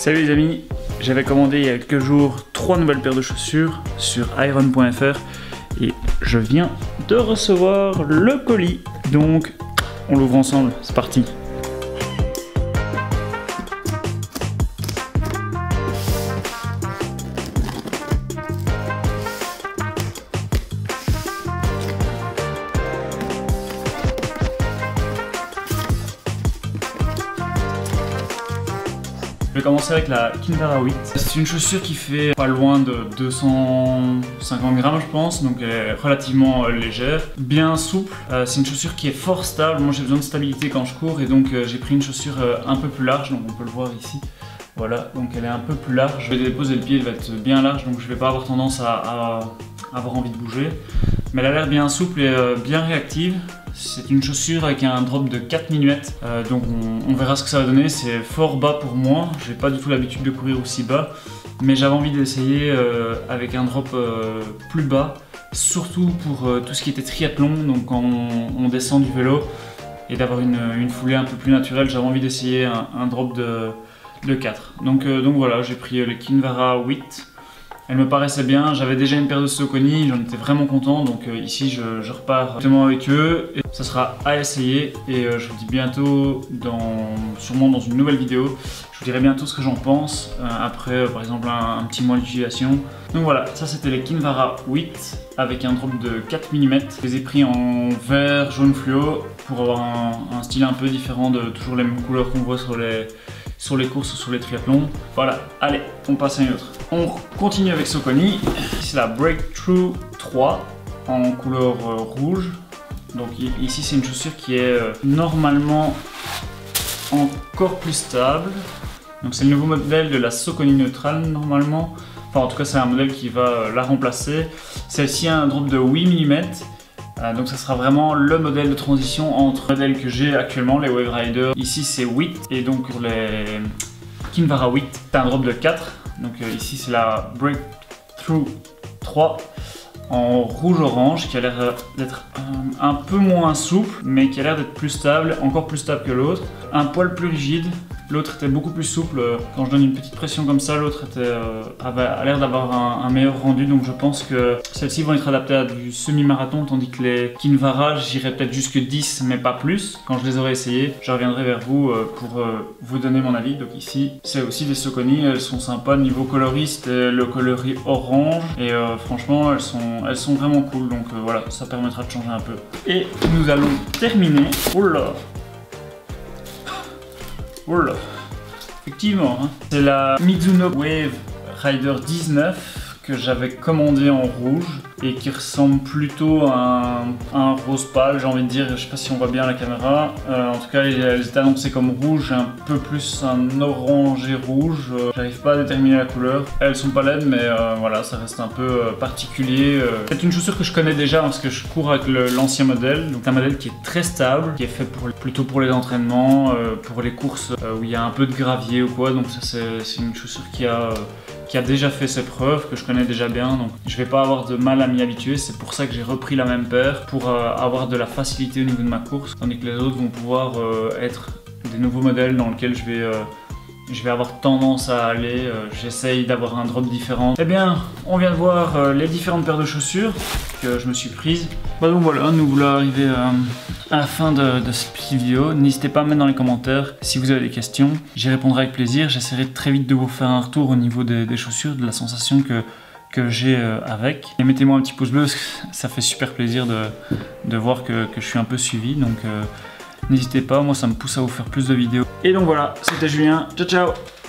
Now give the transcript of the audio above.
Salut les amis, j'avais commandé il y a quelques jours 3 nouvelles paires de chaussures sur iron.fr et je viens de recevoir le colis. Donc on l'ouvre ensemble, c'est parti. Je vais commencer avec la Kinvara 8. C'est une chaussure qui fait pas loin de 250 grammes je pense, donc elle est relativement légère, bien souple. C'est une chaussure qui est fort stable. Moi j'ai besoin de stabilité quand je cours et donc j'ai pris une chaussure un peu plus large, donc on peut le voir ici. Voilà, donc elle est un peu plus large. Je vais déposer le pied, il va être bien large, donc je vais pas avoir tendance à avoir envie de bouger. Mais elle a l'air bien souple et bien réactive. C'est une chaussure avec un drop de 4 mm, donc on verra ce que ça va donner. C'est fort bas pour moi, j'ai pas du tout l'habitude de courir aussi bas, mais j'avais envie d'essayer avec un drop plus bas, surtout pour tout ce qui était triathlon, donc quand on descend du vélo, et d'avoir une foulée un peu plus naturelle, j'avais envie d'essayer un drop de 4. Donc voilà, j'ai pris le Kinvara 8. Elle me paraissait bien, j'avais déjà une paire de Saucony, j'en étais vraiment content, donc ici je repars directement avec eux. Et ça sera à essayer et je vous dis bientôt, sûrement dans une nouvelle vidéo, je vous dirai bientôt ce que j'en pense, après par exemple un petit mois d'utilisation. Donc voilà, ça c'était les Kinvara 8 avec un drop de 4 mm. Je les ai pris en vert, jaune fluo pour avoir un style un peu différent de toujours les mêmes couleurs qu'on voit sur les courses ou sur les triathlons. Voilà, allez, on passe à une autre. On continue avec Saucony. C'est la Breakthrough 3 en couleur rouge. Donc ici c'est une chaussure qui est normalement encore plus stable. Donc c'est le nouveau modèle de la Saucony neutrale normalement. Enfin en tout cas c'est un modèle qui va la remplacer. Celle-ci a un drop de 8 mm. Donc ça sera vraiment le modèle de transition entre le modèle que j'ai actuellement, les Wave Rider. Ici c'est 8 et donc pour les Kinvara 8 c'est un drop de 4. Donc ici c'est la Breakthrough 3 en rouge-orange qui a l'air d'être un peu moins souple mais qui a l'air d'être plus stable, encore plus stable que l'autre. Un poil plus rigide. L'autre était beaucoup plus souple, quand je donne une petite pression comme ça, l'autre a l'air d'avoir un meilleur rendu, donc je pense que celles-ci vont être adaptées à du semi-marathon, tandis que les Kinvara, j'irai peut-être jusque 10, mais pas plus. Quand je les aurai essayées, je reviendrai vers vous pour vous donner mon avis. Donc ici, c'est aussi des Saucony, elles sont sympas, niveau coloriste, le coloris orange, et franchement, elles sont vraiment cool, donc voilà, ça permettra de changer un peu. Et nous allons terminer, oula, voilà. Effectivement, hein. C'est la Mizuno Wave Rider 19 que j'avais commandé en rouge et qui ressemble plutôt à un rose pâle, j'ai envie de dire. Je sais pas si on voit bien la caméra. En tout cas, elles étaient annoncées comme rouge, un peu plus un orangé rouge. J'arrive pas à déterminer la couleur. Elles sont pas laides, mais voilà, ça reste un peu particulier. C'est une chaussure que je connais déjà parce que je cours avec l'ancien modèle. Donc un modèle qui est très stable, qui est fait plutôt pour les entraînements, pour les courses où il y a un peu de gravier ou quoi. Donc ça c'est une chaussure qui a déjà fait ses preuves, que je connais déjà bien, donc je vais pas avoir de mal à m'y habituer. C'est pour ça que j'ai repris la même paire, pour avoir de la facilité au niveau de ma course, tandis que les autres vont pouvoir être des nouveaux modèles dans lesquels je vais avoir tendance à aller, j'essaye d'avoir un drop différent. Eh bien, on vient de voir les différentes paires de chaussures que je me suis prises. Bah donc voilà, nous voilà arrivés à la fin de cette petite vidéo. N'hésitez pas à me mettre dans les commentaires si vous avez des questions. J'y répondrai avec plaisir. J'essaierai très vite de vous faire un retour au niveau des chaussures, de la sensation que j'ai avec. Et mettez-moi un petit pouce bleu, parce que ça fait super plaisir de voir que je suis un peu suivi. Donc n'hésitez pas, moi ça me pousse à vous faire plus de vidéos. Et donc voilà, c'était Julien. Ciao ciao!